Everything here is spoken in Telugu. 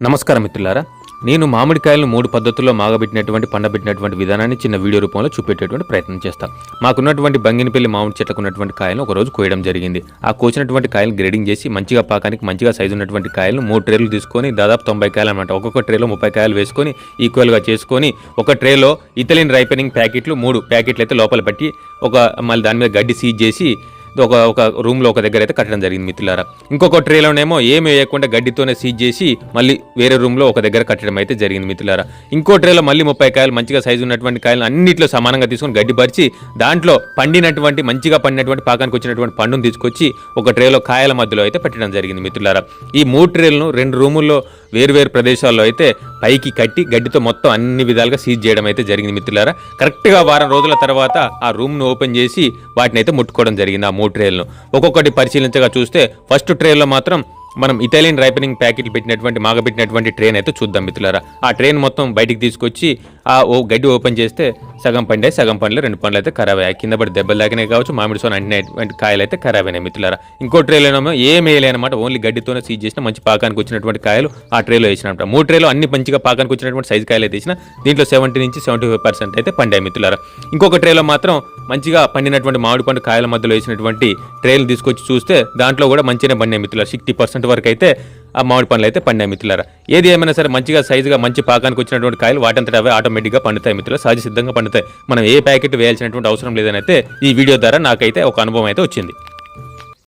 నమస్కారం మిత్రులారా, నేను మామిడికాయలను 3 పద్ధతుల్లో మాగబెట్టినటువంటి పండబెట్టినటువంటి విధానాన్ని చిన్న వీడియో రూపంలో చూపెట్టేటువంటి ప్రయత్నం చేస్తాను. మాకున్నటువంటి బంగినపల్లి మామిడి చెట్లకు ఉన్నటువంటి కాయలను ఒకరోజు కోయడం జరిగింది. ఆ కోసినటువంటి కాయలను గ్రేడింగ్ చేసి మంచిగా పాకానికి మంచిగా సైజు ఉన్నటువంటి కాయలను 3 ట్రేలు తీసుకొని దాదాపు 90 కాయలు అనమాట. ఒక్కొక్క ట్రేలో 30 కాయలు వేసుకొని ఈక్వల్గా చేసుకొని ఒక ట్రేలో ఇథిలిన్ రైపెనింగ్ ప్యాకెట్లు 3 ప్యాకెట్లు అయితే లోపల పెట్టి మళ్ళీ దాని మీద గడ్డి సీజ్ చేసి ఒక రూమ్లో ఒక దగ్గర అయితే కట్టడం జరిగింది మిత్రులారా. ఇంకొక ట్రేలోనేమో ఏమి వేయకుండా గడ్డితోనే సీజ్ చేసి మళ్ళీ వేరే రూమ్లో ఒక దగ్గర కట్టడం అయితే జరిగింది మిత్రులారా. ఇంకో ట్రేలో మళ్ళీ 30 కాయలు మంచిగా సైజు ఉన్నటువంటి కాయలు అన్నింటిలో సమానంగా తీసుకొని గడ్డి పరిచి దాంట్లో మంచిగా పండినటువంటి పాకానికి వచ్చినటువంటి పండును తీసుకొచ్చి ఒక ట్రేలో కాయల మధ్యలో అయితే పెట్టడం జరిగింది మిత్రులారా. ఈ 3 ట్రేలను 2 రూముల్లో వేరు ప్రదేశాల్లో అయితే పైకి కట్టి గడ్డితో మొత్తం అన్ని విధాలుగా సీజ్ చేయడం అయితే జరిగింది మిత్రులారా. కరెక్ట్గా వారం రోజుల తర్వాత ఆ రూమ్ను ఓపెన్ చేసి వాటిని అయితే ముట్టుకోవడం జరిగింది. ఆ 3 ట్రేలను ఒక్కొక్కటి పరిశీలించగా చూస్తే ఫస్ట్ ట్రేలో మాత్రం మనం ఇథైలిన్ రైపెనింగ్ ప్యాకెట్లు పెట్టినటువంటి మాగబెట్టినటువంటి ట్రైన్ అయితే చూద్దాం మిత్రులారా. ఆ ట్రైన్ మొత్తం బయటికి తీసుకొచ్చి గడ్డి ఓపెన్ చేస్తే సగం పండాయి, సగం పండ్లు 2 పండ్లు అయితే ఖరాబ్ అయ్యాయి. కింద పడి దెబ్బలు తాకినాయి కావచ్చు, మామిడి సోన అంటినటువంటి కాయలు అయితే ఖరాబ్ అయినాయి మిత్రులారా. ఇంకో ట్రేలోనేమో ఏం వేయలేనమాట, ఓన్లీ గడ్డితోనే సీజ్ చేసిన మంచి పాకానికి వచ్చినటువంటి కాయలు ఆ ట్రేలో వేసినమాట. 3 ట్రేలో అన్ని మంచిగా పాకానికి వచ్చినటువంటి సైజు కాయలు అయితే వేసిన దీంట్లో 70 నుంచి 75% అయితే పండాయి మిత్రులారా. ఇంకొక ట్రేలో మాత్రం మంచిగా పండినటువంటి మామిడి పండు కాయల మధ్యలో వేసినటువంటి ట్రేలు తీసుకొచ్చి చూస్తే దాంట్లో కూడా మంచిగానే పండాయి మిత్రులారా. 60% వరకు అయితే ఆ మామిడి పండ్లు అయితే పండాయి మిత్రులారా. ఏది ఏమైనా సరే మంచిగా సైజుగా మంచి పాకానికి వచ్చినటువంటి కాయలు వాటంతట అవే ఆటోమేటిక్గా పండుతాయి మిత్రులు, సహజ సిద్ధంగా పండుతాయి. మనం ఏ ప్యాకెట్ వేయాల్సినటువంటి అవసరం లేదని అయితే ఈ వీడియో ద్వారా నాకైతే ఒక అనుభవం అయితే వచ్చింది.